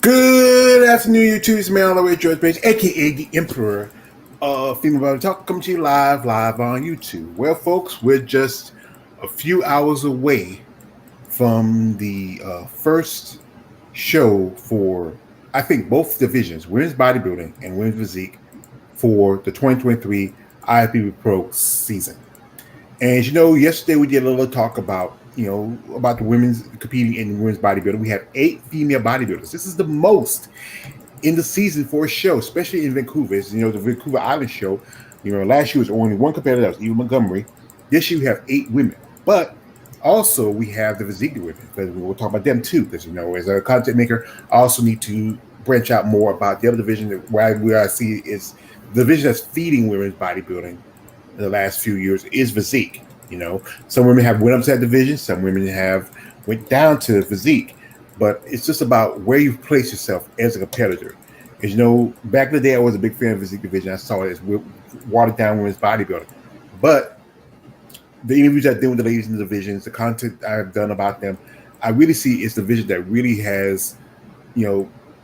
Good afternoon, YouTube. It's man all the way George Page, aka the Emperor of Female Body Talk, coming to you live on YouTube. Well, folks, we're just a few hours away from the first show for, I think, both divisions, women's bodybuilding and women's physique, for the 2023 IFBB Pro season. And you know, yesterday we did a little talk about about the women's competing in women's bodybuilding. We have 8 female bodybuilders. This is the most in the season for a show, especially in Vancouver. It's, the Vancouver Island show. Last year was only one competitor, that was Eva Montgomery. This year we have 8 women, but also we have the physique women, because we'll talk about them too. Because as a content maker, I also need to branch out more about the other division where I see is the division that's feeding women's bodybuilding in the last few years is physique. Some women have went up to that division, some women have went down to physique, but it's just about where you place yourself as a competitor. Because back in the day, I was a big fan of physique division. I saw it as watered down women's bodybuilding. But the interviews I did with the ladies in the divisions, the content I've done about them, I really see it's the division that really has,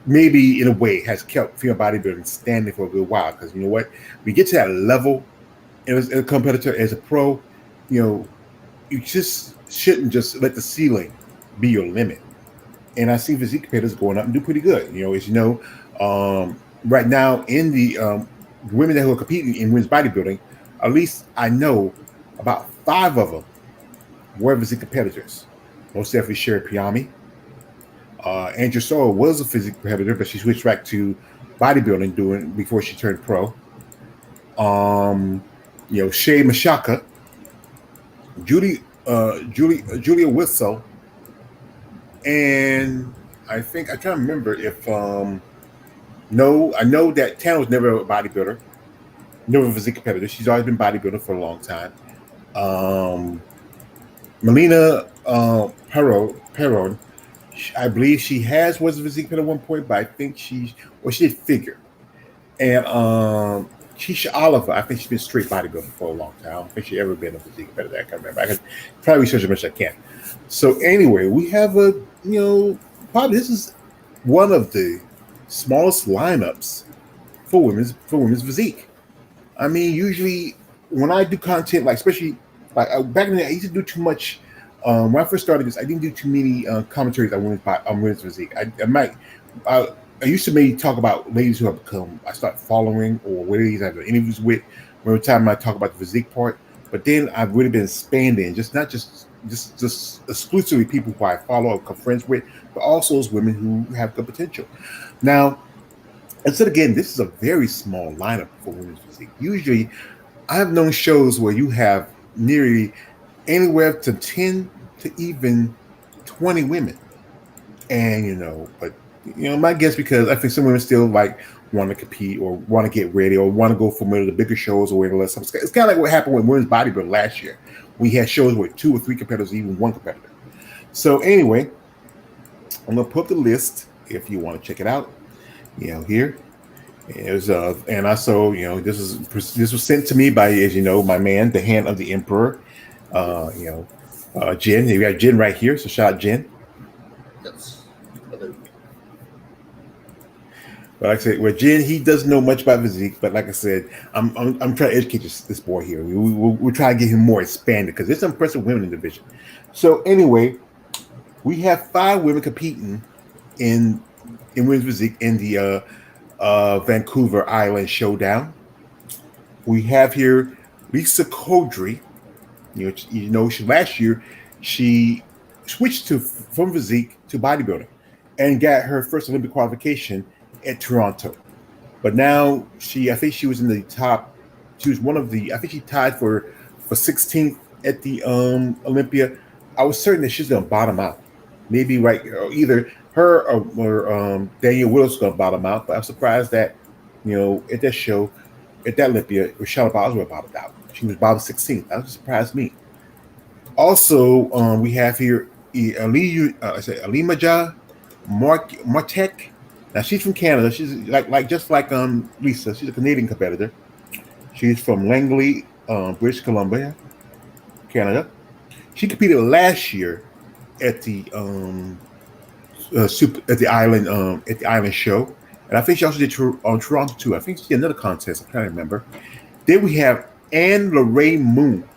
maybe in a way has kept female bodybuilding standing for a good while. Because we get to that level as a competitor, as a pro, you just shouldn't just let the ceiling be your limit. And I see physique competitors going up and do pretty good. Right now in the women that are competing in women's bodybuilding, at least I know about 5 of them were physique competitors. Most definitely Sherry Piami. Andrew Sorrell was a physique competitor, but she switched back to bodybuilding before she turned pro. Shay Mashaka, Julia Whistle, and I think I'm trying to remember if I know that Tana was never a bodybuilder, never a physique competitor. She's always been bodybuilding for a long time. Melina Perron, I believe she was a physique competitor at one point, but I think she did figure. And Keisha Oliver, I think she's been straight bodybuilding for a long time. I don't think she's ever been a physique competitor. I can't remember. I can probably research as much as I can. So anyway, we have probably this is one of the smallest lineups for women's physique. I mean, usually when I do content, especially back in the day, I used to do too much. When I first started this, I didn't do too many commentaries on women's physique. I used to maybe talk about ladies who I start following, or ladies I have interviews with. Every time I talk about the physique part, but then I've really been expanding, not just exclusively people who I follow or become friends with, but also those women who have good potential. Now, instead, again, this is a very small lineup for women's physique. Usually, I've known shows where you have nearly anywhere to 10 to even 20 women, and but my guess, because I think some women still want to compete or want to get ready or want to go for one of the bigger shows or whatever. It's kind of like what happened with women's bodybuilding last year. We had shows with 2 or 3 competitors, even one competitor. So anyway, I'm gonna put up the list if you want to check it out. Here it was, and also, this was sent to me by, as you know, my man, the hand of the emperor, Jen. We got Jen right here, so shout out Jen. Yes. Hello. But like I said, well, Jen, he doesn't know much about physique, but like I said, I'm trying to educate this boy here. We're trying to get him more expanded because there's some impressive women in the division. So anyway, we have 5 women competing in women's physique in the Vancouver Island Showdown. We have here Lisa Caudry. Last year she switched from physique to bodybuilding and got her first Olympic qualification at Toronto. But now I think she was in the top. She was one of the. I think she tied for 16th at the Olympia. I was certain that she's going to bottom out. Maybe either her or Daniel Willis going to bottom out. But I'm surprised that at that show at that Olympia, Rochelle Boswell bottomed out. She was bottom 16th. That surprised me. Also, we have here Alimaja Martek. Now she's from Canada. She's just like Lisa. She's a Canadian competitor. She's from Langley, British Columbia, Canada. She competed last year at the island show, and I think she also did on Toronto too. I think she did another contest. I can't remember. Then we have Anne-Lorraine Moon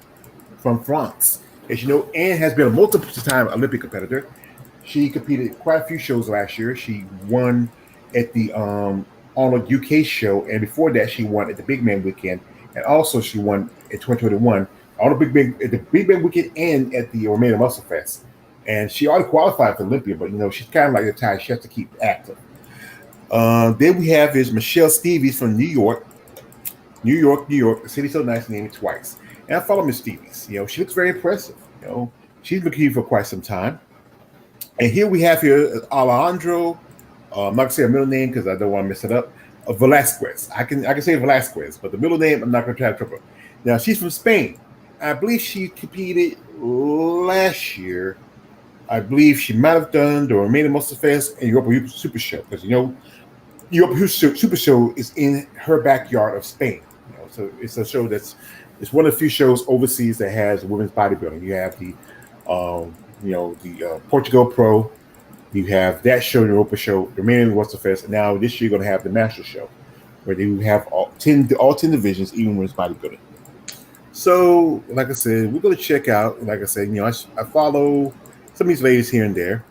from France. As you know, Anne has been a multiple-time Olympic competitor. She competed quite a few shows last year. She won at the Arnold UK show, and before that, she won at the Big Man Weekend, and also she won in 2021 on the Big Man Weekend and at the Orlando Muscle Fest. And she already qualified for Olympia, but she's kind of like the type she has to keep active. Then we have Michelle Stevies from New York. New York, the city so nice, named it twice. And I follow Miss Stevies. She looks very impressive. She's been here for quite some time. And here we have Alejandro. I'm not gonna say her middle name because I don't want to mess it up. Velasquez. I can say Velasquez, but the middle name I'm not gonna try to trouble. Now she's from Spain. I believe she competed last year. I believe she might have done the Romania Muscle Fest and Europa Super Show because Europa Super Show is in her backyard of Spain. So it's a show it's one of the few shows overseas that has women's bodybuilding. You have the Portugal Pro. You have that show, the Europa show, the Romanian Muscle Fest, and now this year you're going to have the Master Show, where they have all 10 divisions, even women's bodybuilding. So, like I said, we're going to check out. Like I said, I follow some of these ladies here and there,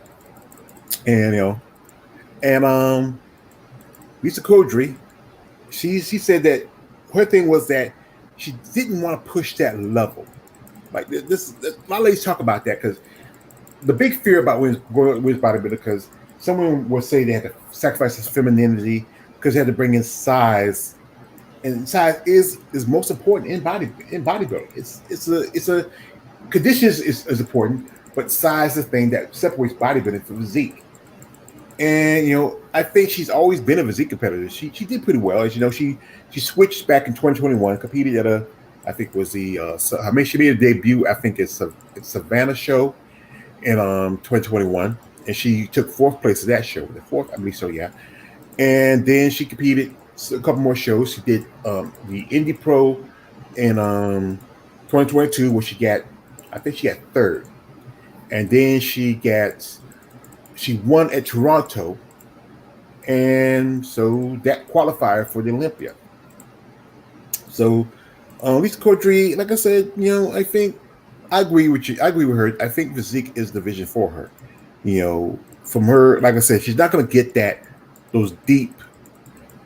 and Lisa Caudry, she said that her thing was that she didn't want to push that level. Like this a lot of ladies talk about that because the big fear about women's bodybuilding, because someone will say they had to sacrifice his femininity because they had to bring in size, and size is most important in bodybuilding. It's a conditions is important, but size is the thing that separates bodybuilding from physique. And I think she's always been a physique competitor. She did pretty well. As you know, she switched back in 2021, competed at I think it was she made a debut. I think it's Savannah show in 2021, and she took 4th place at that show. The 4th, I believe so, yeah. And then she competed a couple more shows. She did the Indie Pro in 2022, where she got 3rd, and then she won at Toronto, and so that qualified for the Olympia. So Lisa Caudry, like I said, I think I agree with you. I agree with her. I think physique is the vision for her. From her, like I said, she's not going to get those deep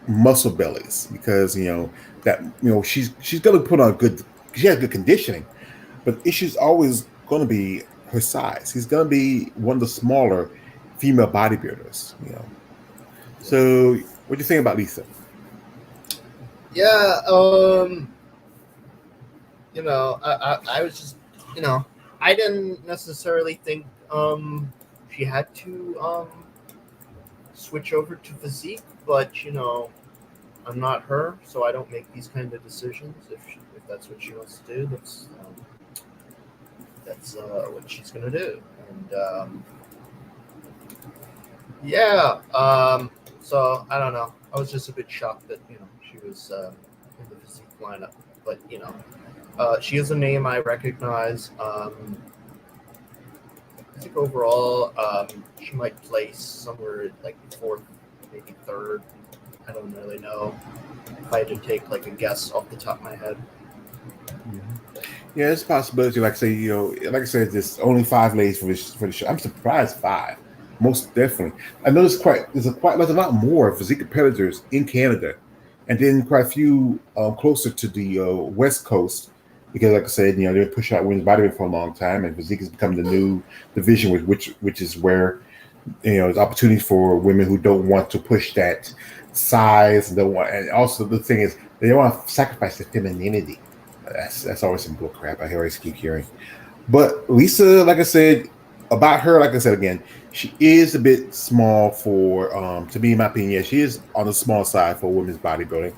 muscle bellies because she's going to put on good. She has good conditioning, but the issue's always going to be her size. She's going to be one of the smaller female bodybuilders. So what do you think about Lisa? Yeah, I was just, I didn't necessarily think she had to switch over to physique, but I'm not her, so I don't make these kind of decisions. If that's what she wants to do, that's what she's gonna do. And yeah, so I don't know. I was just a bit shocked that she was in the physique lineup, but she is a name I recognize. I think overall, she might place somewhere like fourth, maybe third. I don't really know if I had to take like a guess off the top of my head. Yeah, it's a possibility. Like I say, like I said, there's only 5 ladies for the show. I'm surprised 5. Most definitely. I know there's a lot more physique competitors in Canada, and then quite a few closer to the West Coast. Because, like I said, they've been pushing out women's bodybuilding for a long time, and physique has become the new division, which is where there's opportunity for women who don't want to push that size and don't want. And also, the thing is, they don't want to sacrifice their femininity. That's always some bull crap I always keep hearing. But Lisa, like I said about her, like I said again, she is a bit small for to me, in my opinion. Yeah, she is on the small side for women's bodybuilding.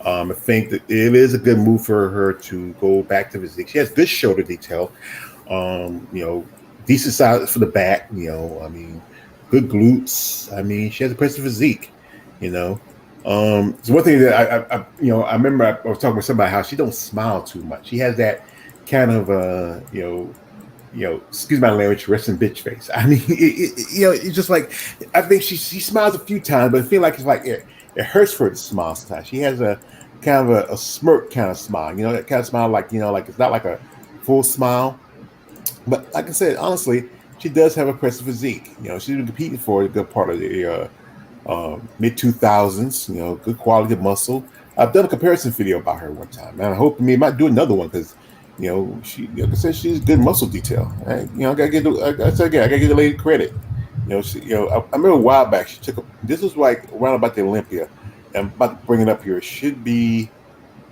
I think that it is a good move for her to go back to physique. She has good shoulder detail. Decent size for the back. I mean, good glutes. I mean, she has a impressive physique. It's one thing that I remember I was talking with somebody how she don't smile too much. She has that kind of excuse my language, resting bitch face. I mean, it's just like I think she smiles a few times, but I feel like it's like it hurts for her to smile sometimes. She has a kind of a smirk kind of smile, that kind of smile like like it's not like a full smile. But like I said, honestly, she does have a impressive physique. She's been competing for a good part of the mid 2000s. Good quality of muscle. I've done a comparison video about her one time, and I hope I might do another one because she, like I said, she's good muscle detail. Right? I gotta give I said again, I gotta give the lady credit. I remember a while back she took this was like around about the Olympia. I'm about to bring it up here. It should be,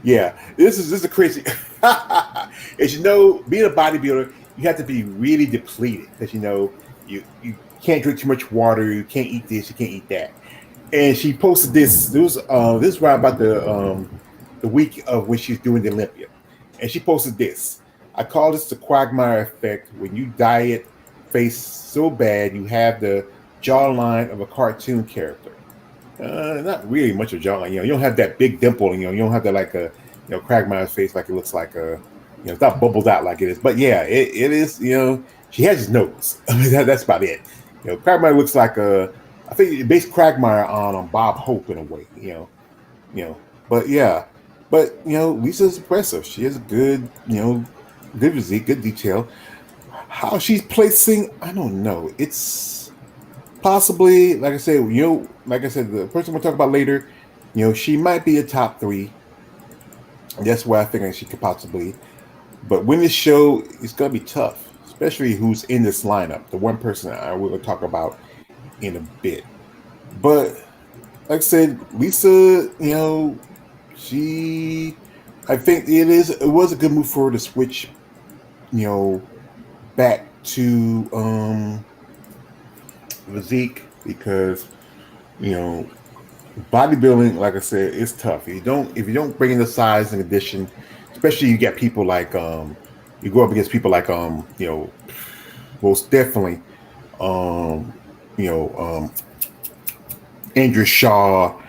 yeah. This is a crazy. As being a bodybuilder, you have to be really depleted because you can't drink too much water. You can't eat this. You can't eat that. And she posted this. This is right about the week of when she's doing the Olympia, and she posted this. I call this the quagmire effect. When you diet face so bad, you have the jawline of a cartoon character. Not really much of a jawline. You don't have that big dimple, and you don't have that like a quagmire's face like it looks like a it's not bubbled out like it is. But yeah, it is. She has his nose. I mean that's about it. Quagmire looks like a. I think it based Quagmire on Bob Hope in a way. But yeah, but Lisa's impressive. She has a good good physique, good detail. How she's placing, I don't know. It's possibly like I said, like I said, the person we'll talk about later. She might be a top 3. That's where I think she could possibly. But when this show, it's gonna be tough, especially who's in this lineup. The one person I will talk about in a bit. But like I said, Lisa, I think it was a good move for her to switch, back to physique because, bodybuilding, like I said, is tough. If you don't bring in the size and addition, especially you get people like you go up against people like most definitely Andrew Shaw,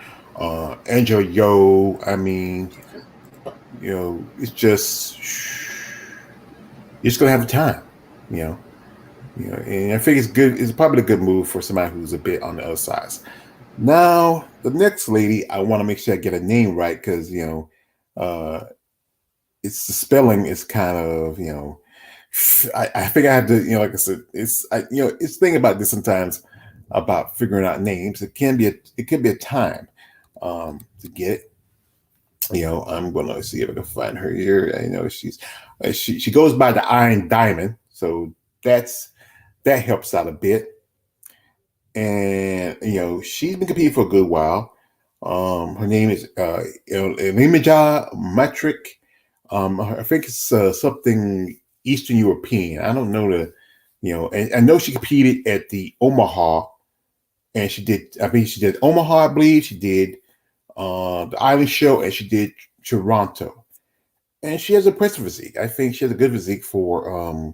Angel Yo. I mean, it's just you're just gonna have a time, and I think it's good. It's probably a good move for somebody who's a bit on the other side. Now, the next lady, I want to make sure I get a name right because it's the spelling is kind of I think I have to like I said it's it's thing about this sometimes about figuring out names. It can be a time to get it. I'm gonna see if I can find her here. I know she goes by the Iron Diamond, so that helps out a bit. And she's been competing for a good while. Her name is Limija Metric. I think it's something Eastern European. I don't know and I know she competed at the Omaha, and she did. I mean, she did Omaha. I believe she did the Island Show, and she did Toronto. And she has a impressive physique. I think she has a good physique for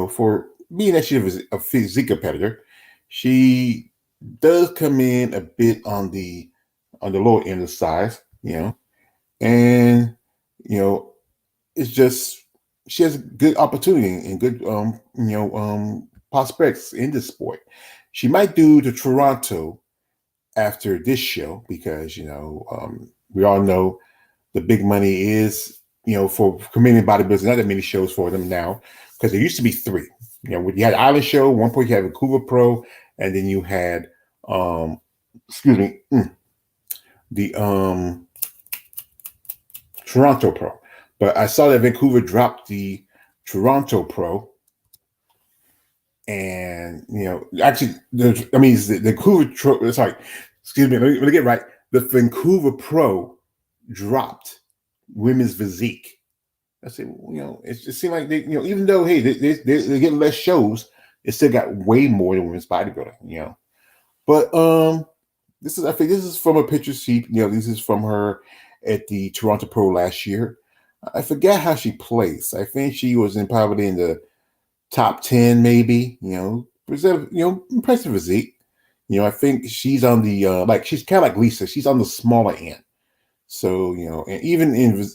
for being that she's a physique competitor. She does come in a bit on the lower end of the size, and you know it's just she has a good opportunity and good prospects in this sport. She might do the Toronto after this show because we all know the big money is for Canadian bodybuilders. Not that many shows for them now because there used to be three. When you had Island Show, one point you had Vancouver Pro, and then you had excuse me, the Toronto Pro. But I saw that Vancouver dropped the Toronto Pro, and actually, the Vancouver. Sorry, excuse me. Let me get right. The Vancouver Pro dropped women's physique. I said, it just seemed like they, even though they get less shows, it still got way more than women's bodybuilding. But I think this is from a picture sheet. This is from her at the Toronto Pro last year. I forget how she placed. I think she was probably in the top 10, maybe. Impressive physique. I think she's on the she's kind of like Lisa. She's on the smaller end. So and even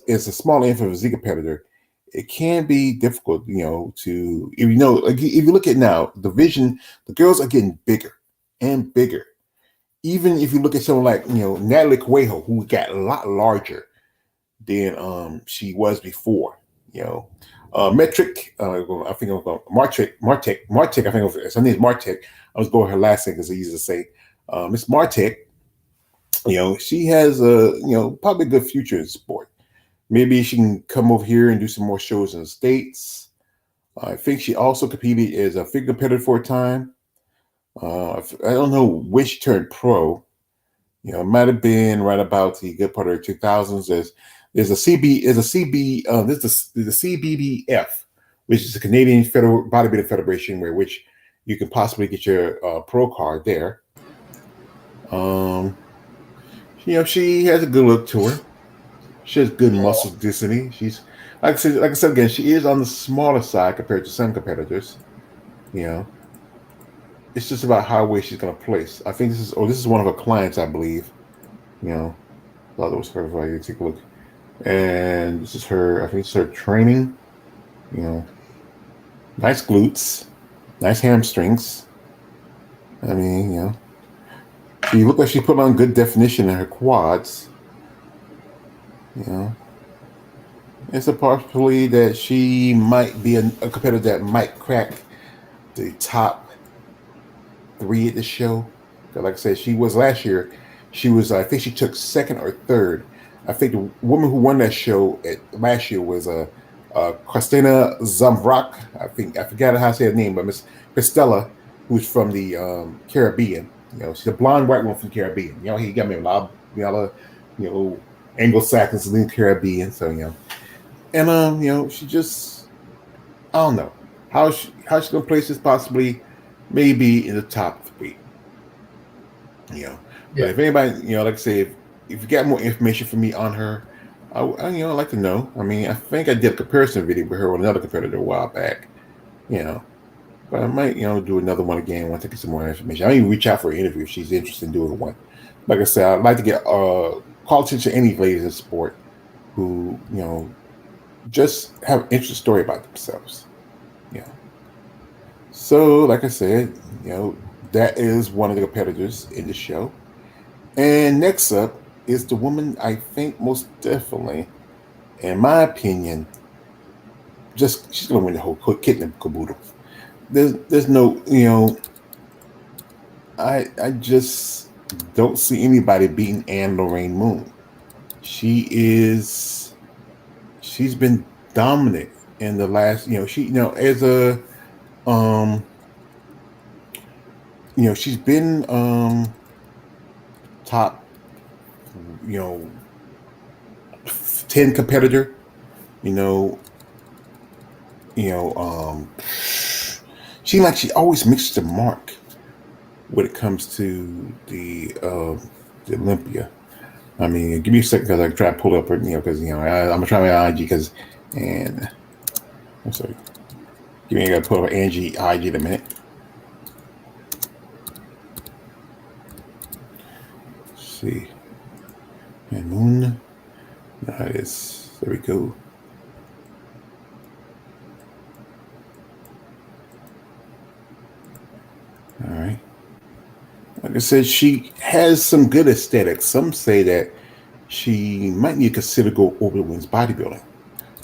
as a small end for a physique competitor, it can be difficult. To if you look at now the girls are getting bigger and bigger. Even if you look at someone like Natalie Cuejo, who got a lot larger than she was before. Metric. I think I'm going Martek. I think her name is Martek. I was going her last name because it's easy to say. Miss Martek. She has probably a good future in sport. Maybe she can come over here and do some more shows in the States. I think she also competed as a figure competitor for a time. I don't know when she turned pro. It might have been right about the good part of the 2000s. There's a CBBF, which is the Canadian Federal Bodybuilding Federation, which you can possibly get your pro card there. She has a good look to her. She has good muscle density. She's like I said again, she is on the smaller side compared to some competitors. It's just about how way she's gonna place. I think this is one of her clients, I believe. Thought it was her. If I take a look, and this is her. I think it's her training. Nice glutes, nice hamstrings. I mean, she looked like she put on good definition in her quads. It's a possibility that she might be a competitor that might crack the top 3 at the show. Like I said, she was last year. She was, I think she took 2nd or 3rd. I think the woman who won that show last year was Christina Zambrak. I forgot how to say her name, but Miss Cristela, who's from the Caribbean. She's a blonde white woman from the Caribbean. He got me a lot of, Anglo-Saxons in the Caribbean. So, and she just, I don't know how she's gonna place this, possibly maybe in the top 3. But if anybody, like I say, if you got more information for me on her, I'd like to know. I mean, I think I did a comparison video with her with another competitor a while back. But I might, do another one again once I get some more information. I even reach out for an interview if she's interested in doing one. Like I said, I'd like to get call attention to any ladies in sport who, just have an interesting story about themselves. So, like I said, that is one of the competitors in the show. And next up is the woman I think most definitely, in my opinion, she's gonna win the whole kit and caboodle. There's no, I just don't see anybody beating Anne Lorraine Moon. She's been dominant in the last, as a she's been top 10 competitor. She always misses the mark when it comes to the Olympia. I mean, give me a second because I try to pull up, because I'm gonna try my IG and I'm sorry, give me I gotta pull up Angie IG in a minute. Let's see, and Moon, nice. There we go. All right. Like I said, she has some good aesthetics. Some say that she might need to consider go over the women's bodybuilding.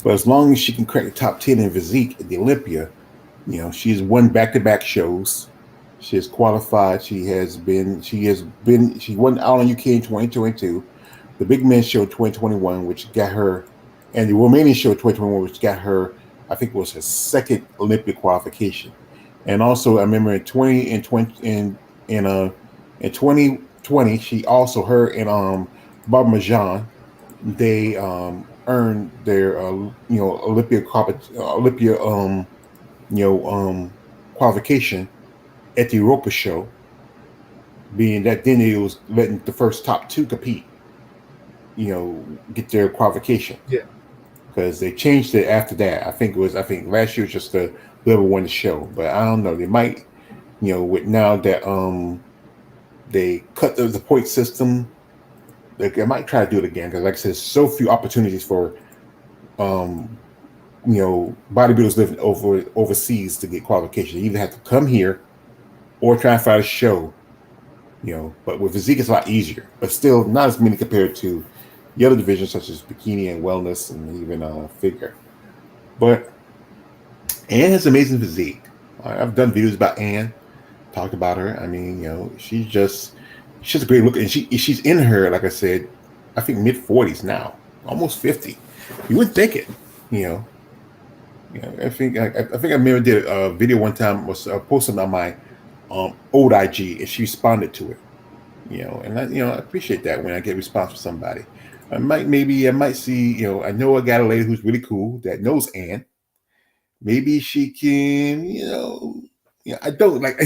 But as long as she can crack the top 10 in physique at the Olympia, she's won back-to-back shows. She has qualified. She won out on UK in 2022, the Big Men Show 2021, which got her, and the Romanian Show 2021, which got her, I think it was her second Olympic qualification. And also, I remember in 2020, she also her and Bob Majan, they earned their Olympia you know qualification at the Europa show, being that then it was letting the first top two compete, get their qualification. Yeah. Because they changed it after that. I think last year was just the whoever won the show, but I don't know. They might, with now that they cut the point system, they might try to do it again because, like I said, so few opportunities for um bodybuilders living overseas to get qualification. You either have to come here or try and find a show. But with physique it's a lot easier, but still not as many compared to the other divisions such as bikini and wellness and even figure. But Anne has amazing physique. I've done videos about Anne, talked about her. I mean, she's a great look, and she's in her, like I said, I think mid-40s now, almost 50. You wouldn't think it, you know. I think I remember did a video one time, was posted on my old IG, and she responded to it. And I appreciate that when I get a response from somebody. I might see, I know I got a lady who's really cool that knows Anne. Maybe she can, I don't like I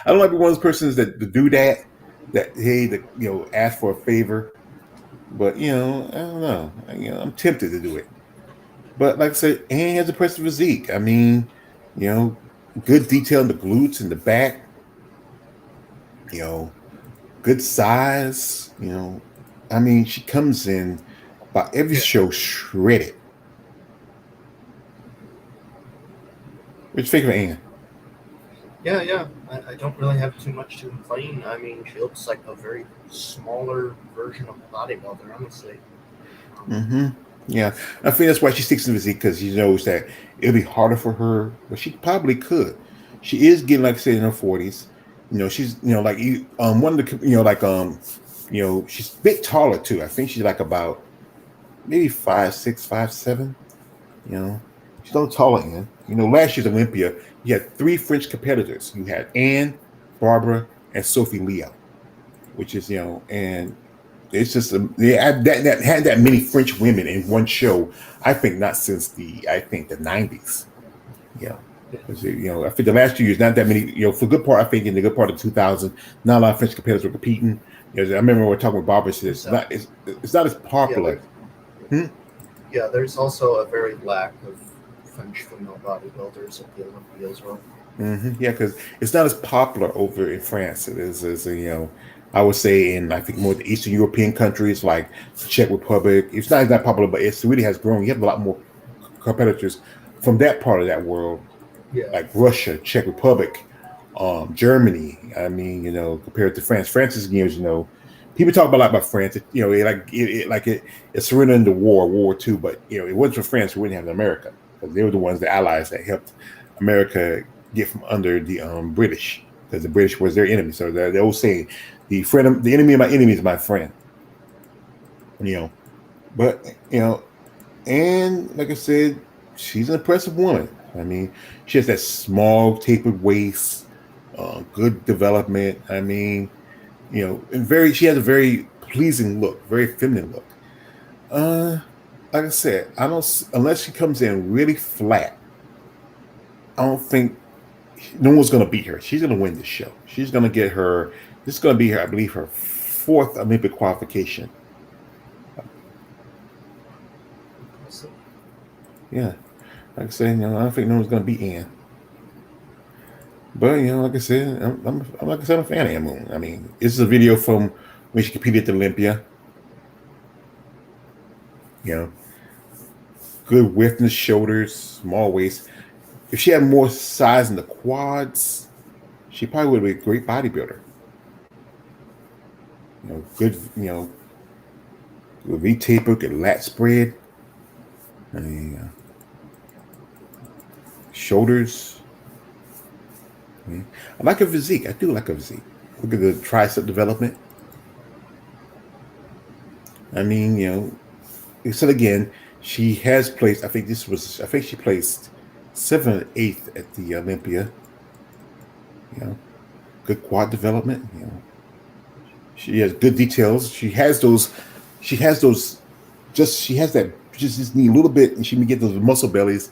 don't like to be one of those persons that to do that hey, ask for a favor. But I don't know. I'm tempted to do it. But like I said, Anne has a impressive physique. I mean, you know, good detail in the glutes and the back. You know, good size. I mean, she comes in by every show shredded. What you think of Anne? Yeah. I don't really have too much to complain. I mean, she looks like a very smaller version of a bodybuilder, honestly. Mm-hmm. Yeah, I think that's why she sticks in physique because she knows that it'll be harder for her, but she probably could. She is getting, like I said, in her 40s. She's like one of the she's a bit taller too. I think she's like about maybe 5'6", 5'7". She's no taller than. Last year's Olympia, you had three French competitors. You had Anne, Barbara, and Sophie Leo, which is and it's just they had that many French women in one show. I think not since the 90s. Yeah. Because I think the last 2 years, not that many. For the good part, I think in the good part of 2000, not a lot of French competitors were competing. I remember we were talking with Barbara. Said it's not as popular. Yeah, there's also a very lack of French female bodybuilders at the Olympia as well. Mm-hmm. Yeah, because it's not as popular over in France. It is, I would say in I think more the Eastern European countries like the Czech Republic. It's not that popular, but it really has grown. You have a lot more competitors from that part of that world, like Russia, Czech Republic, Germany. I mean, compared to France, France is people talk about France. It's surrendering the World War II, but it wasn't for France, we wouldn't have America because they were the ones, the allies that helped America get from under the British, because the British was their enemy. So the old saying, the enemy of my enemy is my friend. But and like I said, she's an impressive woman. I mean, she has that small tapered waist, good development. I mean, and she has a very pleasing look, very feminine look. Like I said, I don't unless she comes in really flat. I don't think no one's going to beat her. She's going to win this show. She's going to get her. This is going to be her, I believe, her fourth Olympic qualification. Yeah, like I said, I don't think no one's gonna beat Ann. But like I said, I'm like I said, I'm a fan of Ann Moon. I mean, this is a video from when she competed at Olympia. You know, good width in the shoulders, small waist. If she had more size in the quads, she probably would be a great bodybuilder. Good, good V taper, good lat spread. I mean, shoulders. I like her physique. I do like her physique. Look at the tricep development. I mean, said again, she has placed. I think she placed 7th, 8th at the Olympia. You know, good quad development. She has good details. She has those. She has those. She has that. Just need a little bit, and she can get those muscle bellies.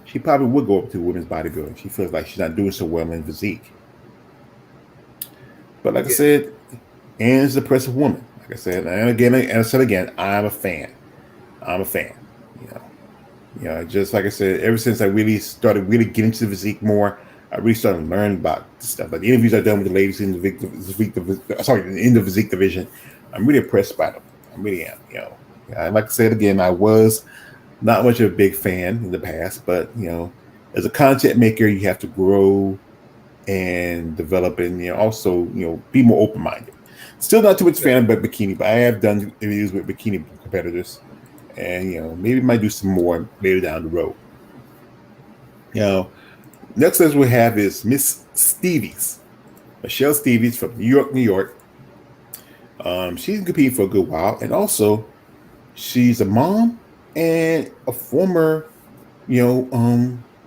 She probably would go up to women's bodybuilding. She feels like she's not doing so well in physique. But like I Yeah, said, Ann's an impressive woman. Like I said, and I said again, I'm a fan. I'm a fan. You know, just like I said, ever since I really started really getting to the physique more, I really started learning about this stuff. Like the interviews I've done with the ladies in in the physique division, I'm really impressed by them. I really am. Like I said again, I was not much of a big fan in the past, but as a content maker, you have to grow and develop, and also be more open minded. Still not too much yeah, fan about bikini, but I have done interviews with bikini competitors, and maybe might do some more later down the road. You know, Next as we have is Miss Stevie's, Michelle Stevie's from New York, New York. She's been competing for a good while, and also she's a mom and a former,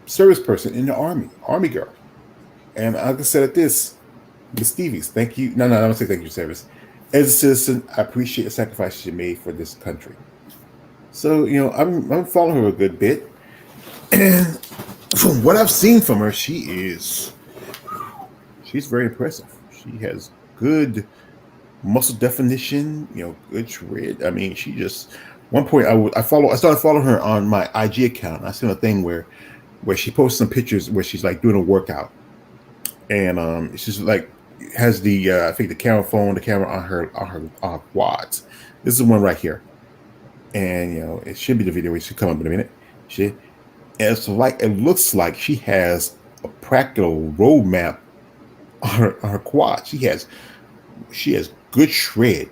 service person in the army girl. And like I said at this, Miss Stevie's, thank you. No, I don't say thank you, service. As a citizen, I appreciate the sacrifices you made for this country. So I'm following her a good bit, and from what I've seen from her, she's very impressive. She has good muscle definition, good shred. I mean, she just one point I started following her on my IG account. I seen a thing where she posts some pictures where she's like doing a workout, and she's like has the I think the camera on her quads. This is one right here, and it should be the video. It should come up in a minute. She it looks like she has a practical roadmap on her quad. She has good shred,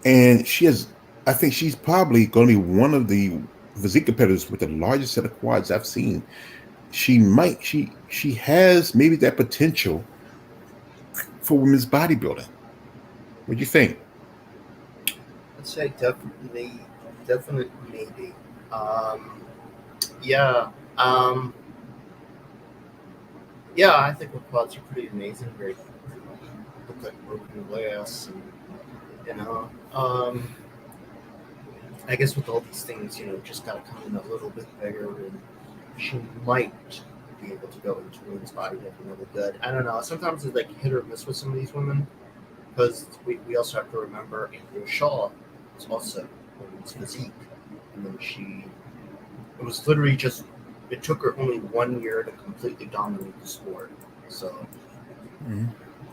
and she has. I think she's probably going to be one of the physique competitors with the largest set of quads I've seen. She has maybe that potential for women's bodybuilding. What do you think? I'd say definitely maybe. Um, yeah, um, yeah. I think the quads are pretty amazing. Very look like broken glass, and you know. I guess with all these things, just gotta come in a little bit bigger, and she might be able to go into women's bodybuilding really good. I don't know. Sometimes it's like hit or miss with some of these women, because we also have to remember Andrea Shaw was also women's physique, and then it was literally just it took her only 1 year to completely dominate the sport. So Mm-hmm.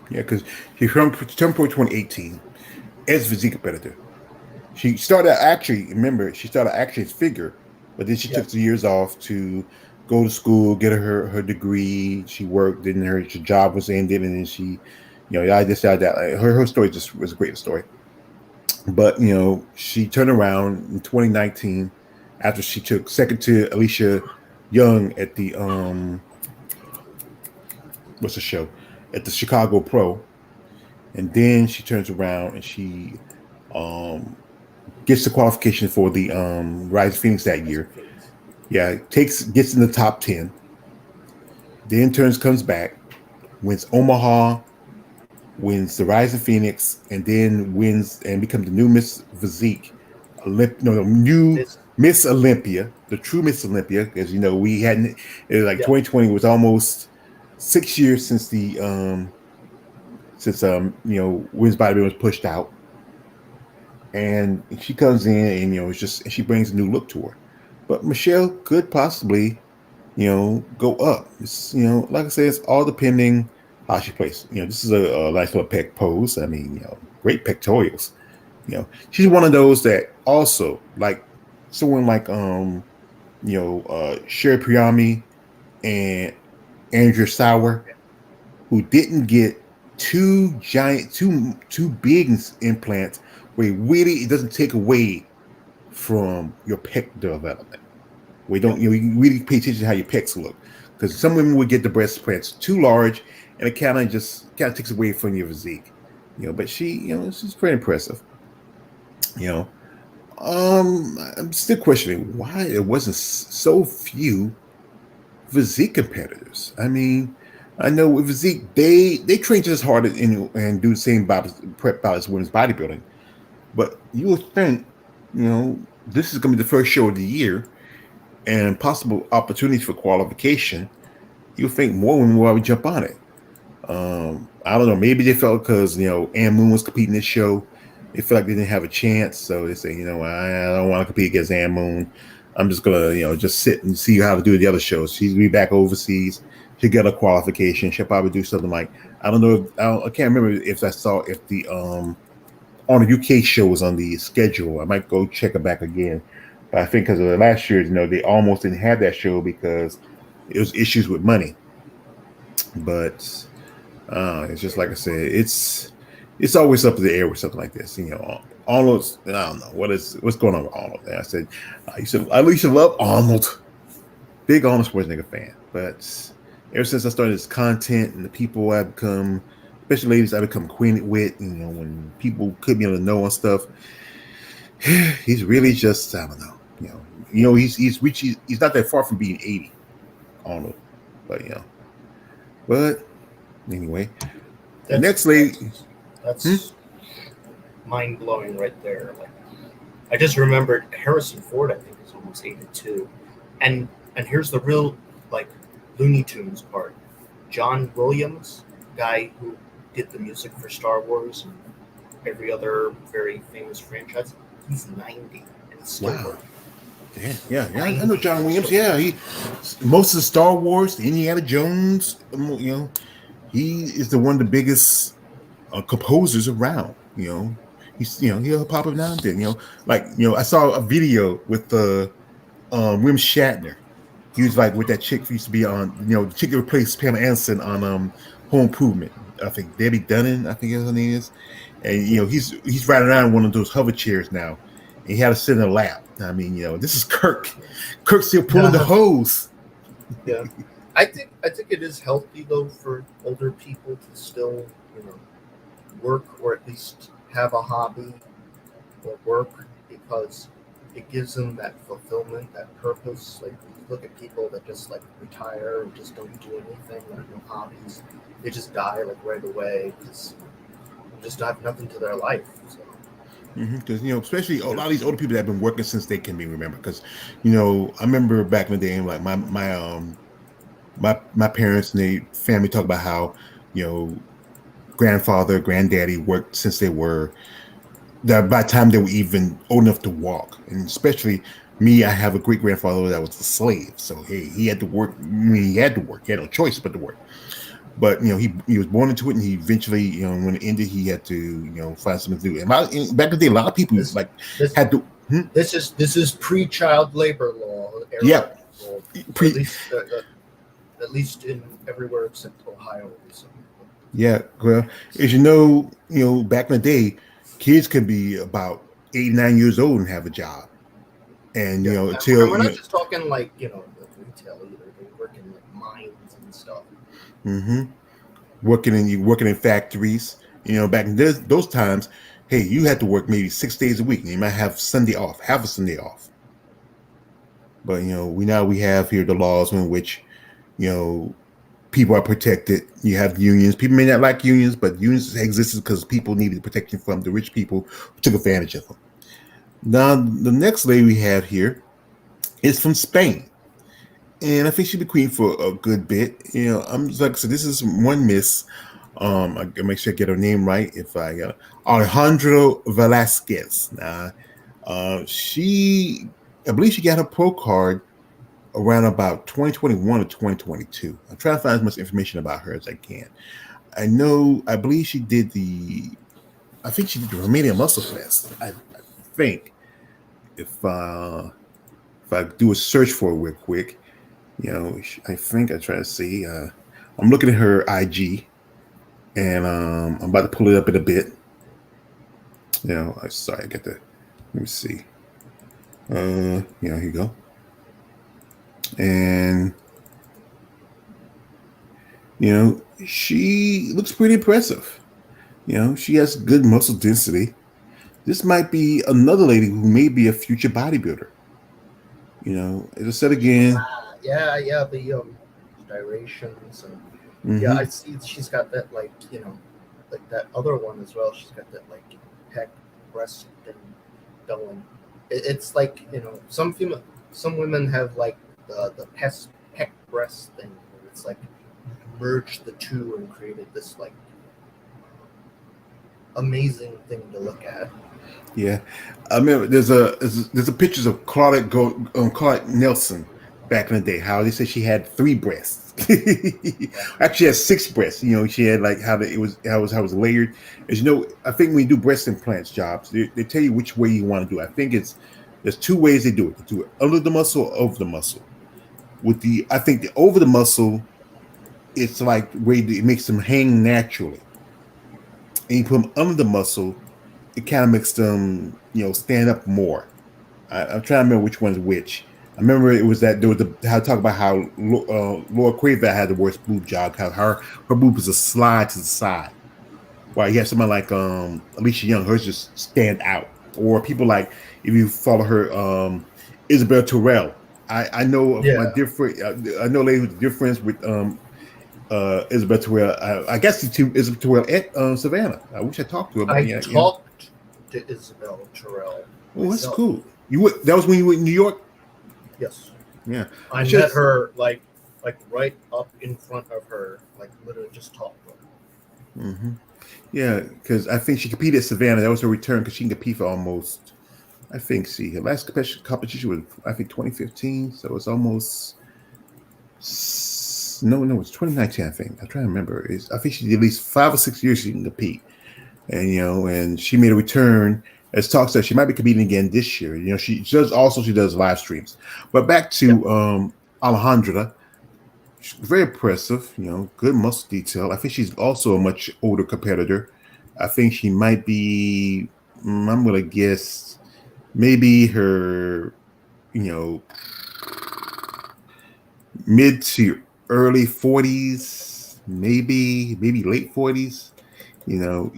Yeah, because she turned pro 2018 as a physique competitor. She started actually, remember, she started actually as figure, but then she yeah, took 2 years off to go to school, get her degree. She worked, then her job was ended, and then she, I decided that her story just was a great story. But she turned around in 2019 after she took second to Alicia Young at the what's the show at the Chicago Pro, and then she turns around and she um gets the qualification for the Rise of Phoenix that that's year. Phoenix. Yeah, gets in the top 10. Then turns comes back, wins Omaha, wins the Rise of Phoenix, and then wins and becomes the new Miss Physique, no, new This, Miss Olympia, the true Miss Olympia, because we hadn't. It was like yeah, 2020 was almost 6 years since women's bodybuilding was pushed out, and she comes in and it's just she brings a new look to her. but Michelle could possibly, go up. It's, like I said, it's all depending how she plays. This is a nice little pec pose. I mean, great pectorials. She's one of those that also like someone like Sherry Priyami and Andrew Sauer, who didn't get two big implants where it doesn't take away from your pec development. We don't, Yep. you really pay attention to how your pecs look, because some women would get the breast implants too large, and it kind of takes away from your physique. But she's pretty impressive. You know, I'm still questioning why there wasn't so few physique competitors. I mean, I know with physique they train just as hard and do the same prep bout as women's bodybuilding, but you would think, this is going to be the first show of the year and possible opportunities for qualification. You think more women will probably jump on it. I don't know. Maybe they felt because Ann Moon was competing this show, they felt like they didn't have a chance, so they say, I don't want to compete against Ann Moon. I'm just gonna, just sit and see how to do the other shows. She's gonna be back overseas. She'll get a qualification. She'll probably do something like, I don't know. I can't remember if I saw if the on the UK show was on the schedule. I might go check it back again. But I think because of the last year, they almost didn't have that show because it was issues with money. But it's just like I said, it's always up to the air with something like this. Arnold. I don't know what's going on with Arnold. I said I used to love Arnold, big Arnold Schwarzenegger fan. But ever since I started this content and the people I've become, especially ladies I've become acquainted with, when people could be able to know and stuff, he's really just, I don't know. He's not that far from being 80, Arnold. But but anyway, the next lady. That's mind blowing right there. Like, I just remembered Harrison Ford. I think is almost 82, and here's the real like Looney Tunes part. John Williams, guy who did the music for Star Wars and every other very famous franchise, he's 90 and still working. Yeah. I know John Williams. Yeah, most of the Star Wars, Indiana Jones. He is one of the biggest composers around. He'll pop up now and then. I saw a video with William Shatner. He was like with that chick who used to be on, the chick that replaced Pamela Anderson on Home Improvement. I think Debbie Dunnan, I think her name is. And he's riding around in one of those hover chairs now. And he had to sit in a lap. I mean, this is Kirk. Kirk's still pulling the hose. Yeah. I think it is healthy though for older people to still, work or at least have a hobby or work, because it gives them that fulfillment, that purpose. Like, you look at people that just like retire and just don't do anything, like no hobbies. They just die like right away because they just have nothing to their life. So. Because especially a lot of these older people that have been working since they can be remembered. Because I remember back in the day, like my parents and their family talk about how grandfather, granddaddy worked since they were that by the time they were even old enough to walk. And especially me, I have a great grandfather that was a slave, so hey, he had to work. I mean, he had to work. He had no choice but to work. But he was born into it, and he eventually, when it ended, he had to find something to do. And back in the day, a lot of people had to. This is pre-child labor law era. Yeah, at least in everywhere except Ohio. So. Yeah, well, as back in the day, kids could be about 8, 9 years old and have a job, and until we're not just talking like retail either. They work in like mines and stuff. Mm-hmm. Working in factories. Back in those times, hey, you had to work maybe 6 days a week, and you might have Sunday off, have a Sunday off. But we have here the laws in which people are protected. You have unions. People may not like unions, but unions existed because people needed protection from the rich people who took advantage of them. Now, the next lady we have here is from Spain. And I think she'll be queen for a good bit. I'm just like I said, this is one miss. I gotta make sure I get her name right. If I Alejandro Velasquez. Now, she I believe she got her pro card around about 2021 or 2022. I'm trying to find as much information about her as I can. I believe she did I think she did the Romanian Muscle Fest. I think if I do a search for it real quick, I think I try to see. I'm looking at her IG, and I'm about to pull it up in a bit. I'm sorry, I got the. Let me see. Here you go. And she looks pretty impressive. She has good muscle density. This might be another lady who may be a future bodybuilder. As I said again. Yeah, the gyrations and yeah, I see she's got that like that other one as well. She's got that like pec breast thing going. It's like some women have like the pec breast thing where it's like merged the two and created this like amazing thing to look at. Yeah, I remember there's a pictures of Claudette Nelson back in the day. How they said she had 3 breasts. Actually, she had 6 breasts. She had like how it was layered. As I think when you do breast implants jobs, they tell you which way you want to do it. I think there's 2 ways they do it. They do it under the muscle or over the muscle. I think the over the muscle, it's like the way it makes them hang naturally, and you put them under the muscle, it kind of makes them, stand up more. I'm trying to remember which one's which. I remember it was that there was how talk about how Laura Cravat had the worst boob job. How her boob was a slide to the side, while you have someone like Alicia Young, hers just stand out. Or people like, if you follow her, Isabel Terrell. I know my different. I know a lady who's difference with Isabel Terrell. I guess the two Isabel Terrell at Savannah. I wish I talked to her. I talked to Isabel Terrell. Oh, that's cool. That was when you were in New York? Yes. Yeah. I met her like right up in front of her, like literally just talked to her. Mm-hmm. Yeah, because I think she competed at Savannah. That was her return because she can compete for almost, I think, her last competition was, I think, 2015. So it's almost, no, it's 2019, I think. I'm trying to remember. I think she did at least 5 or 6 years she can compete. And, and she made a return. As Talk said, she might be competing again this year. She does live streams. But back to Alejandra. She's very impressive, good muscle detail. I think she's also a much older competitor. I think she might be, I'm going to guess, maybe her, mid to early 40s, maybe late 40s. You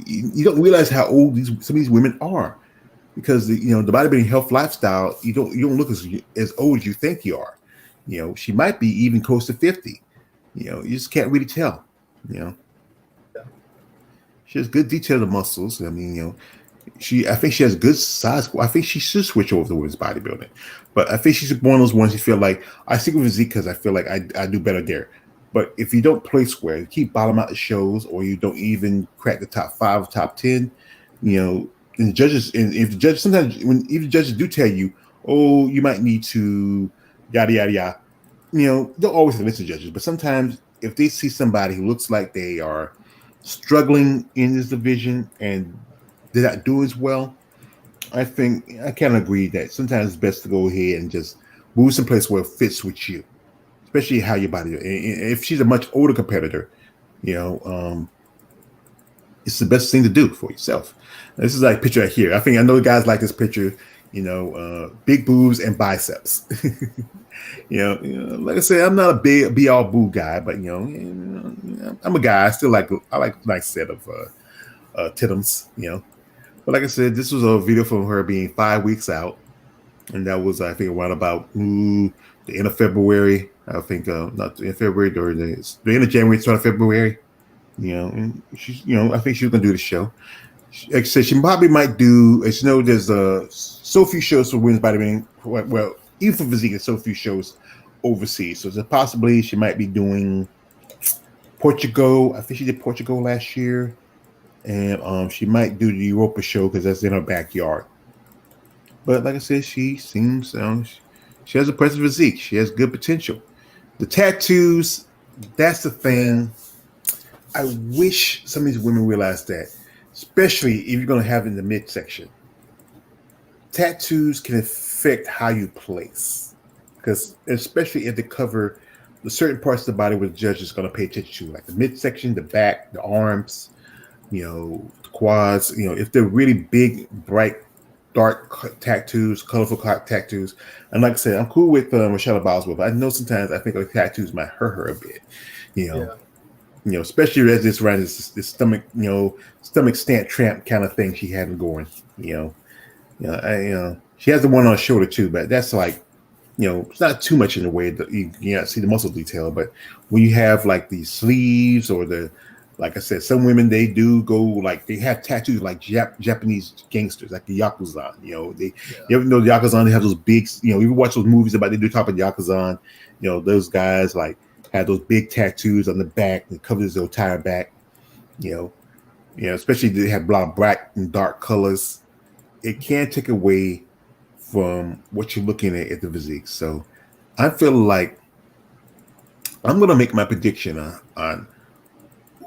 don't realize how old some of these women are, because the bodybuilding health lifestyle, you don't look as old as you think you are. She might be even close to 50. You just can't really tell. She has good detail of muscles. I mean, I think she has good size. I think she should switch over to women's bodybuilding, but I think she's one of those ones you feel like I stick with Physique because I feel like I do better there. But if you don't play square, you keep bottom out the shows, or you don't even crack the top 5 or top 10, and the judges, and if the judges sometimes even the judges do tell you, oh, you might need to yada yada yada. Don't always listen to judges, but sometimes if they see somebody who looks like they are struggling in this division and they're not doing as well, I think I can agree that sometimes it's best to go ahead and just move someplace where it fits with you, especially how your body. If she's a much older competitor, it's the best thing to do for yourself. This is like a picture right here. I know guys like this picture. Big boobs and biceps. Like I said, I'm not a big be all boo guy, but I'm a guy. I like a nice set of titums. But like I said, this was a video from her being 5 weeks out, and that was, I think, around about the end of February. I think not the end of February, or the end of January, start of February. And she's, I think she's gonna do the show. Like I said, she probably might do. As there's so few shows for women's bodybuilding. Well, even for Physique, there's so few shows overseas. So there's a possibility she might be doing Portugal. I think she did Portugal last year, and she might do the Europa show because that's in her backyard. But like I said, she seems she has a impressive physique. She has good potential. The tattoos, that's the thing. I wish some of these women realize that, especially if you're going to have it in the midsection. Tattoos can affect how you place, because especially if they cover the certain parts of the body where the judge is going to pay attention to, like the midsection, the back, the arms, the quads. If they're really big, bright, dark tattoos, colorful tattoos. And like I said, I'm cool with Michelle Boswell, but I know sometimes I think her tattoos might hurt her a bit. You know, especially as this around this stomach, stomach stamp tramp kind of thing she having going. She has the one on her shoulder too, but that's like, it's not too much in the way that you see the muscle detail. But when you have like the sleeves or like I said, some women, they do go like they have tattoos like Japanese gangsters, like the Yakuza. You ever know the Yakuza? They have those big. You watch those movies about they do talk about Yakuza. Those guys like have those big tattoos on the back that covers their entire back. Especially they have a lot of black and dark colors. It can take away from what you're looking at the physique. So I feel like I'm going to make my prediction on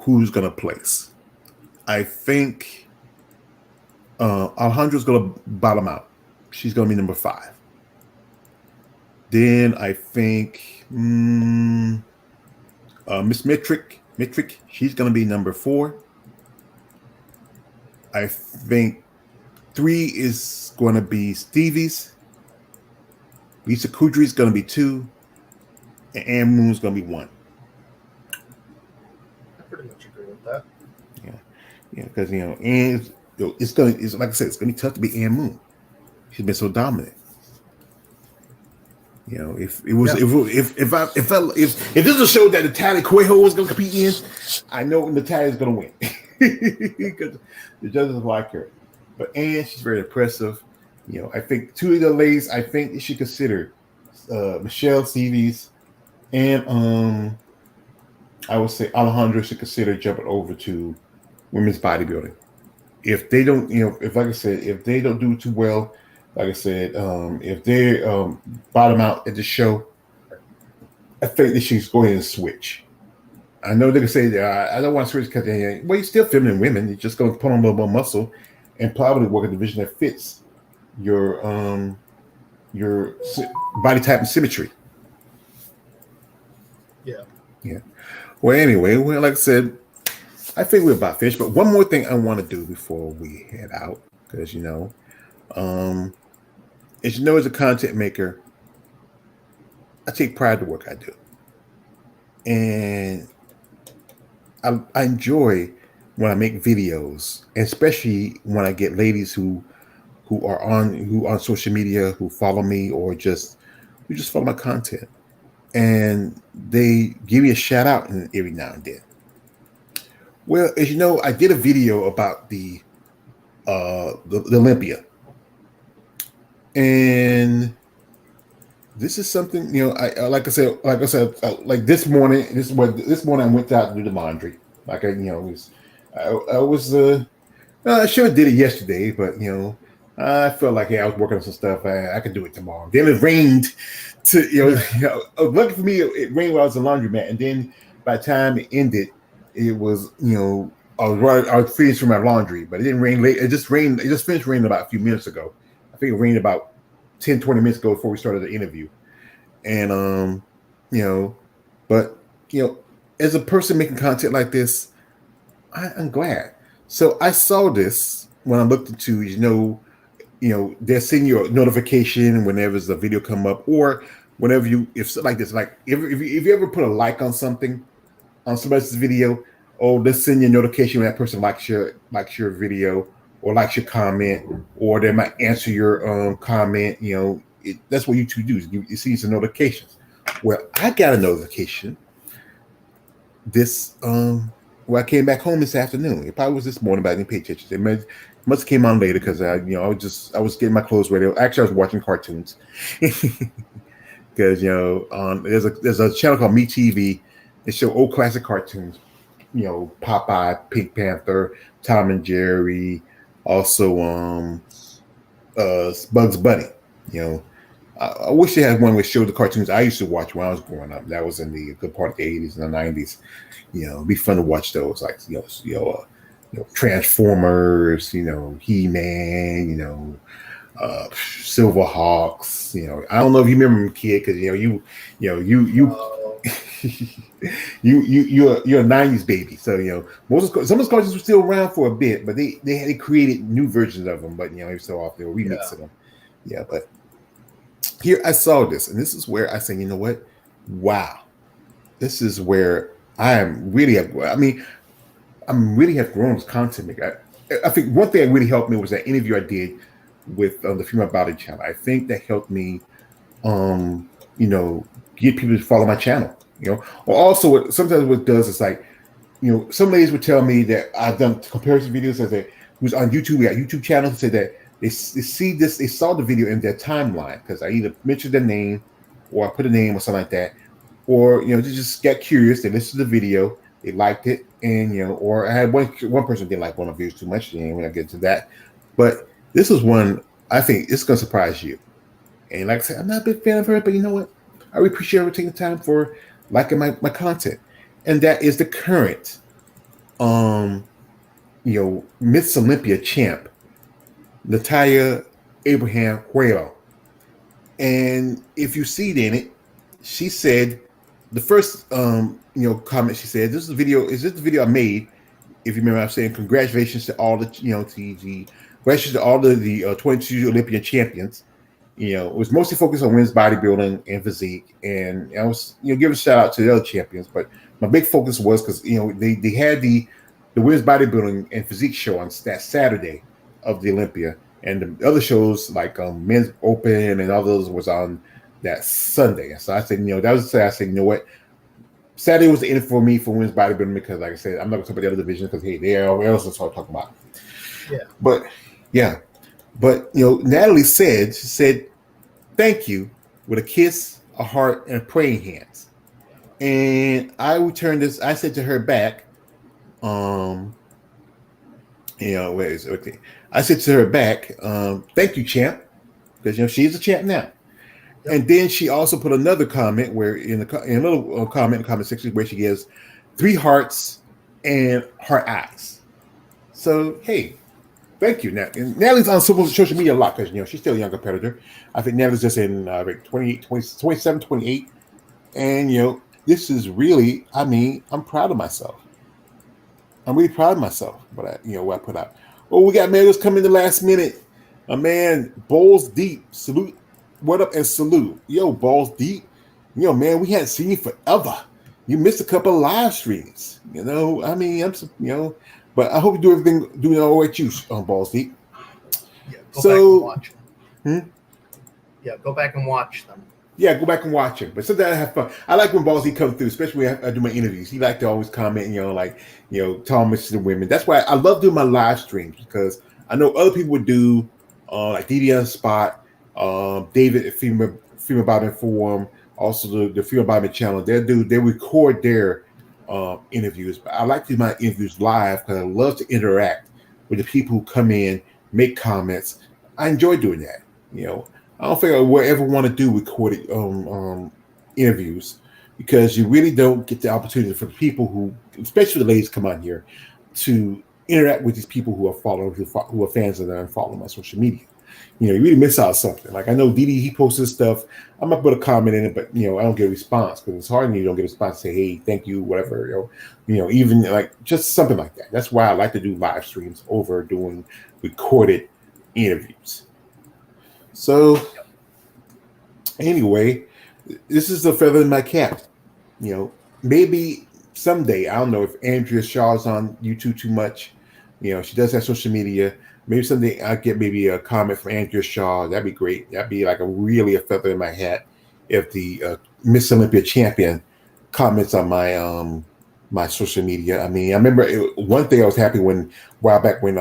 who's going to place. I think Alejandra's going to bottom out. She's going to be number 5. Then I think Miss Metric, she's going to be number 4. I think 3 is going to be Stevie's. Lisa Kudry's going to be 2. And Ann Moon's going to be 1. I pretty much agree with that. Yeah, because Ann, it's like I said, it's going to be tough to beat Ann Moon. She's been so dominant. If it was if this is a show that Natalia Cuejo was going to compete in, I know Natalia's going to win because the judges like her. But Ann, she's very impressive. I think 2 of the ladies, I think you should consider Michelle Stevens and I would say Alejandra should consider jumping over to women's bodybuilding. If they don't, if like I said, if they don't do too well, like I said, if they bottom out at the show, I think they should go ahead and switch. I know they can say that I don't want to switch because you're still feminine women. You're just going to put on a little more muscle and probably work a division that fits your body type and symmetry. Yeah. Well, anyway, like I said, I think we're about finished. But one more thing I want to do before we head out, because as as a content maker, I take pride in the work I do, and I enjoy when I make videos, and especially when I get ladies who are on social media, who follow me or who just follow my content, and they give me a shout out every now and then. Well, as you know, I did a video about the Olympia, and this is something like I said, like this morning. This morning I went out to do the laundry. Like I should have did it yesterday, but I felt like I was working on some stuff. I could do it tomorrow. Then it rained. Lucky for me, it rained while I was in the laundromat, and then by the time it ended, it was I was finished from my laundry, but it didn't rain late. It just rained. It just finished raining about a few minutes ago. I think it rained about 10, 20 minutes ago before we started the interview. And but as a person making content like this, I'm glad. So I saw this when I looked into they're sending you a notification whenever there's a video come up, or whenever if you ever put a like on something on somebody's video, they'll send you a notification when that person likes your video or likes your comment, or they might answer your comment. That's what YouTube do. You see some notifications. Well, I got a notification this I came back home this afternoon. It probably was this morning, but I didn't pay attention. It must have came on later because I was getting my clothes ready. Actually, I was watching cartoons because there's a channel called Me TV. They show old classic cartoons. Popeye, Pink Panther, Tom and Jerry. Also, Bugs Bunny. You know, I wish they had one that showed the cartoons I used to watch when I was growing up. That was in the good part of the 80s and the 90s. You know, it'd be fun to watch those, like Transformers. You know, He-Man. You know, Silverhawks. You know, I don't know if you remember them, kid, because you Oh, you're a '90s baby, so some of those cartoons were still around for a bit, but they created new versions of them, but every so often they were yeah. remixing them. Yeah, but here I saw this, and this is where I say, you know what? Wow, this is where I am really. I mean, I'm really have grown as content maker. I think one thing that really helped me was that interview I did with the Female Body channel. I think that helped me, um, get people to follow my channel. Or also sometimes what it does is like, some ladies would tell me that I've done comparison videos as that who's on YouTube. We got YouTube channels say that they see this, they saw the video in their timeline because I either mentioned their name or I put a name or something like that, or they just got curious. They listened to the video, they liked it, and or I had one person didn't like one of the videos too much. And when I get to that, but this is one I think it's gonna surprise you. And like I said, I'm not a big fan of her, but you know what? I really appreciate her taking the time for liking my content, and that is the current um Miss Olympia champ, Natalia Abraham Huelo. And if you see it in it, she said the first comment she said, this is the video I made. If you remember, I'm saying congratulations to all the congratulations to all the 22 Olympian champions. It was mostly focused on women's bodybuilding and physique, and I was giving a shout out to the other champions. But my big focus was because they had the women's bodybuilding and physique show on that Saturday of the Olympia, and the other shows like men's open and others was on that Sunday. So I said, that was the say I said, you know what, Saturday was the end for me for women's bodybuilding because, like I said, I'm not going to talk about the other divisions because hey, they are else to start talking about. Yeah. But yeah, but Natalie said, she said, thank you with a kiss, a heart, and praying hands. And I returned this. I said to her back, where is it? Okay. I said to her back, thank you, champ, because she's a champ now. Yep. And then she also put another comment where in a little comment in the comment section where she gives 3 hearts and heart eyes. So hey, thank you. Now, Natalie's on social media a lot because she's still a young competitor. I think Natalie's just in 27, 28. And this is really, I mean, I'm proud of myself. I'm really proud of myself, what I put out. Oh, we got medals coming the last minute. A man, Balls Deep, salute. What up and salute. Yo, Balls Deep. Man, we hadn't seen you forever. You missed a couple of live streams. I mean, but I hope you do everything doing all right, you Balls Deep. Yeah, go back and watch them. Yeah, go back and watch them. Yeah, go back and watch it. But sometimes I have fun. I like when Balls Deep comes through, especially when I do my interviews. He like to always comment, tell me to the women. That's why I love doing my live streams because I know other people would do like DD on Spot, David at Female Body Forum, also the Female Body channel. They record their interviews. But I like to do my interviews live because I love to interact with the people who come in, make comments. I enjoy doing that. I don't think I would ever want to do recorded interviews because you really don't get the opportunity for the people who, especially the ladies, come on here to interact with these people who are following, who are fans of them and follow them on social media. You really miss out something. Like I know Didi, he posted stuff. I might put a comment in it, but I don't get a response because it's hard when you don't get a response. Say, hey, thank you, whatever. Even like just something like that. That's why I like to do live streams over doing recorded interviews. So anyway, this is a feather in my cap. Maybe someday, I don't know if Andrea Shaw's on YouTube too much. She does have social media. Maybe someday I'll get maybe a comment from Andrea Shaw. That'd be great. That'd be like a feather in my hat if the Miss Olympia champion comments on my my social media. I mean, I remember one thing I was happy a while back when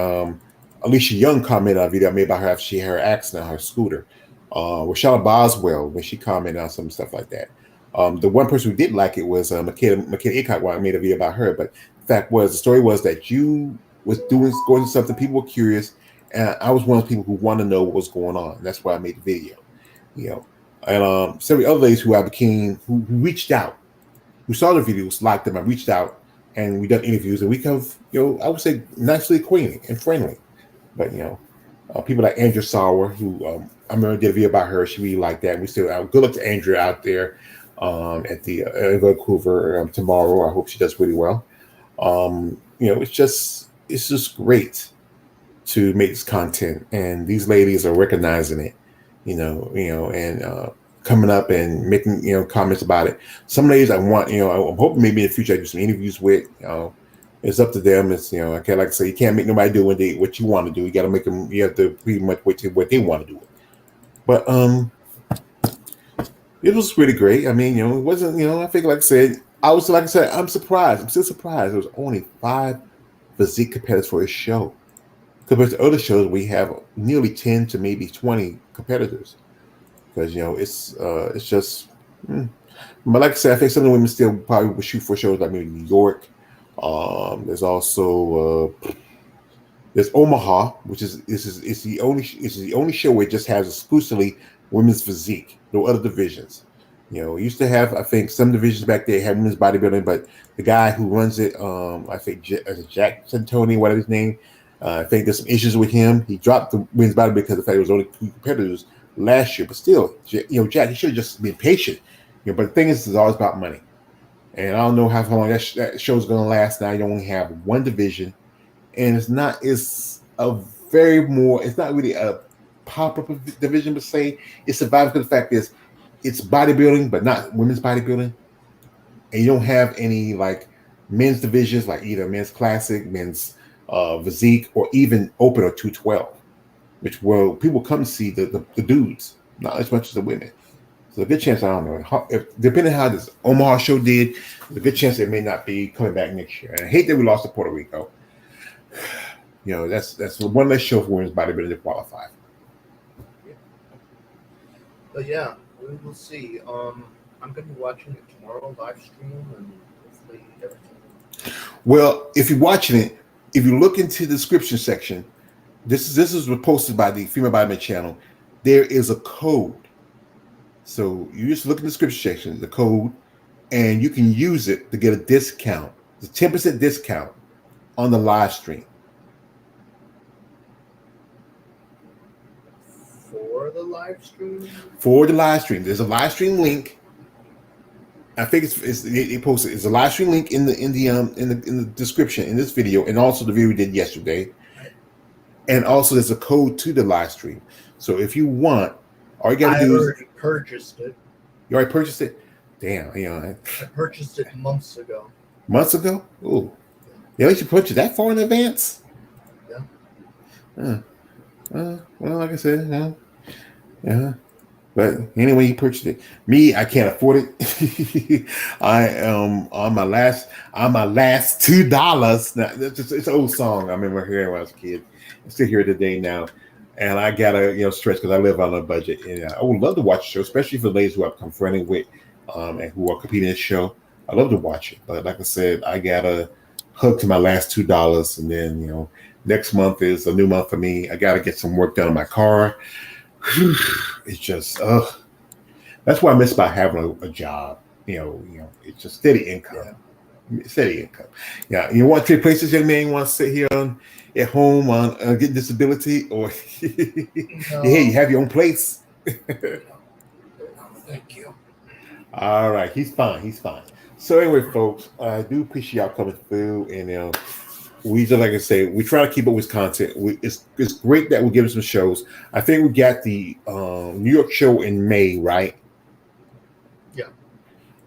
Alicia Young commented on a video I made about her after she had her accident on her scooter. Rashada Boswell, when she commented on some stuff like that. The one person who did like it was Makeda Akot, when I made a video about her. But the story was that you was going to something, people were curious, And I was one of the people who wanted to know what was going on. That's why I made the video. You know, and several other ladies who I became who reached out, who saw the videos, liked them. I reached out and we done interviews, and we kind of, I would say nicely acquainted and friendly. But people like Andrea Sauer, who I remember did a video about her. She really liked that. We still good luck to Andrea out there at the Vancouver tomorrow. I hope she does really well. It's just great to make this content, and these ladies are recognizing it. And coming up and making comments about it. Some ladies I want, I'm hoping maybe in the future I do some interviews with. It's up to them. It's okay, like I say, you can't make nobody do what you want to do. You got to make them. You have to pretty much what they want to do. But it was really great. I mean, it wasn't. I think like I said, I'm surprised. I'm still surprised. There was only 5 physique competitors for a show. Compared to other shows, we have nearly 10 to maybe 20 competitors. Because it's just. But like I said, I think some of the women still probably would shoot for shows like maybe New York. There's also there's Omaha, which is the only show where it just has exclusively women's physique, no other divisions. We used to have, I think, some divisions back there had women's bodybuilding, but the guy who runs it, I think Jack Santoni, whatever his name, I think there's some issues with him. He dropped the women's bodybuilding because of the fact there was only 2 competitors last year. But still, Jack, he should have just been patient. But the thing is, it's always about money. And I don't know how long that show's going to last. Now you only have 1 division, and it's not really a pop-up division per se. It's surviving because the fact is it's bodybuilding, but not women's bodybuilding. And you don't have any like men's divisions, like either men's classic, men's physique, or even open or 212, which will people come to see the dudes, not as much as the women. So a good chance, I don't know. Depending on how this Omaha show did, there's a good chance it may not be coming back next year. And I hate that we lost to Puerto Rico. That's one less show for women's bodybuilding to qualify. Yeah. But yeah, we will see. I'm going to be watching it tomorrow, live stream, and hopefully everything. Well, if you're watching it, if you look into the description section, this is posted by the Female Bodybuilding channel. There is a code. So you just look in the description section, the code, and you can use it to get a discount, the 10% discount on the live stream. For the live stream? For the live stream. There's a live stream link. I think it posted. It's a live stream link in the description in this video, and also the video we did yesterday. And also there's a code to the live stream. So if you want, all you gotta do is already purchased it. You already purchased it? Damn, I purchased it months ago. Months ago? Ooh. Yeah, you should purchase that far in advance? Yeah. Well, like I said, yeah. But anyway, you purchased it. Me, I can't afford it. I am on my last $2. Now, it's an old song I remember hearing when I was a kid. I still hear it today now. And I gotta, stretch because I live on a budget. And I would love to watch the show, especially for the ladies who I've come friendly with and who are competing in the show. I love to watch it. But like I said, I gotta hook to my last $2. And then, next month is a new month for me. I gotta get some work done on my car. It's just, that's what I miss about having a job. It's just steady income. Yeah. Steady income. Yeah. You want to trade places, young man? You want to sit here at home on get disability, or hey, you have your own place? Thank you. All right, he's fine. So anyway, folks, I do appreciate y'all coming through, and we just, like I say, we try to keep up with content. It's great that we're giving some shows. I think we got the New York show in May, right? Yeah.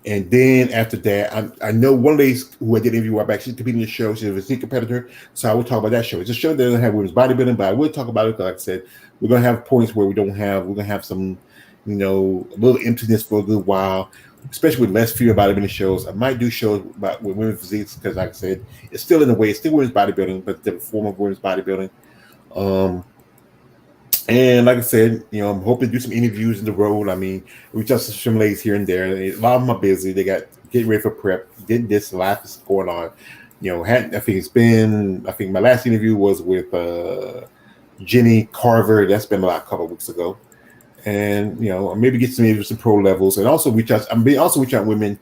And then after that, I know one lady who I did interview about, she's competing in the show. She's a physique competitor, so I will talk about that show. It's a show that doesn't have women's bodybuilding, but I will talk about it because, like I said, we're gonna have points where we're gonna have some, a little emptiness for a good while, especially with less female bodybuilding shows. I might do shows with women's physiques because, like I said, it's still in a way, it's still women's bodybuilding, but the form of women's bodybuilding. And like I said, I'm hoping to do some interviews in the road. I mean, we just some ladies here and there. A lot of them are busy. They got getting ready for prep. Did this, life is going on. I think my last interview was with Jenny Carver. That's been about a couple of weeks ago. And maybe get some pro levels, and also reach out. Also reach out women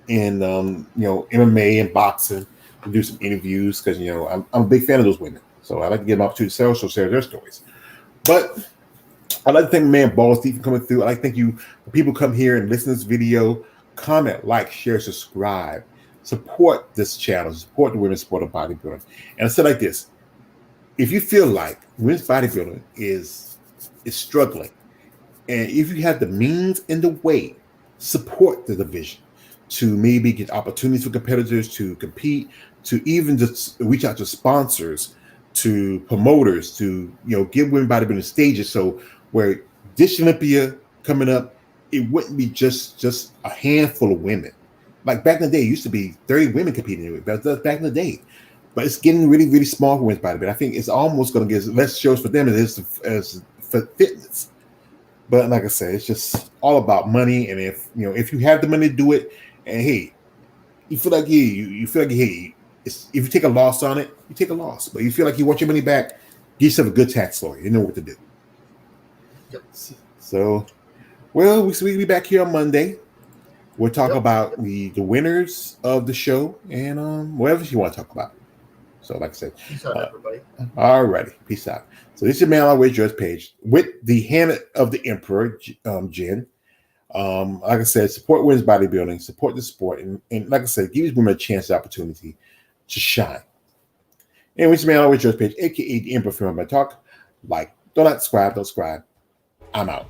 in MMA and boxing and do some interviews because I'm a big fan of those women. So I like to get them opportunity to share their stories. But I'd like to thank man Balls Deep for coming through. I'd like to thank you people come here and listen to this video, comment, like, share, subscribe, support this channel, support the women's sport of bodybuilding. And I said like this: if you feel like women's bodybuilding is struggling, and if you have the means and the way, support the division to maybe get opportunities for competitors to compete, to even just reach out to sponsors, to promoters, to give women bodybuilding stages. So where Dish Olympia coming up, it wouldn't be just a handful of women. Like back in the day, it used to be 30 women competing in it. That's back in the day. But it's getting really, really small for women's bodybuilding. I think it's almost going to get less shows for them as for fitness. But like I said, it's just all about money. And if you have the money to do it, and hey, you feel like if you take a loss on it, you take a loss. But you feel like you want your money back, get yourself a good tax lawyer. You know what to do. Yep. So, well, we'll be back here on Monday. We'll talk about the winners of the show and whatever you want to talk about. So, like I said, peace out, everybody. All righty, peace out. So this is your man always George Page with the hand of the Emperor, Jen. Like I said, support women's bodybuilding, support the sport, and like I said, give these women a chance, opportunity to shine. Anyway, this is your man always George Page, aka the Emperor from my talk. Like, don't subscribe. I'm out.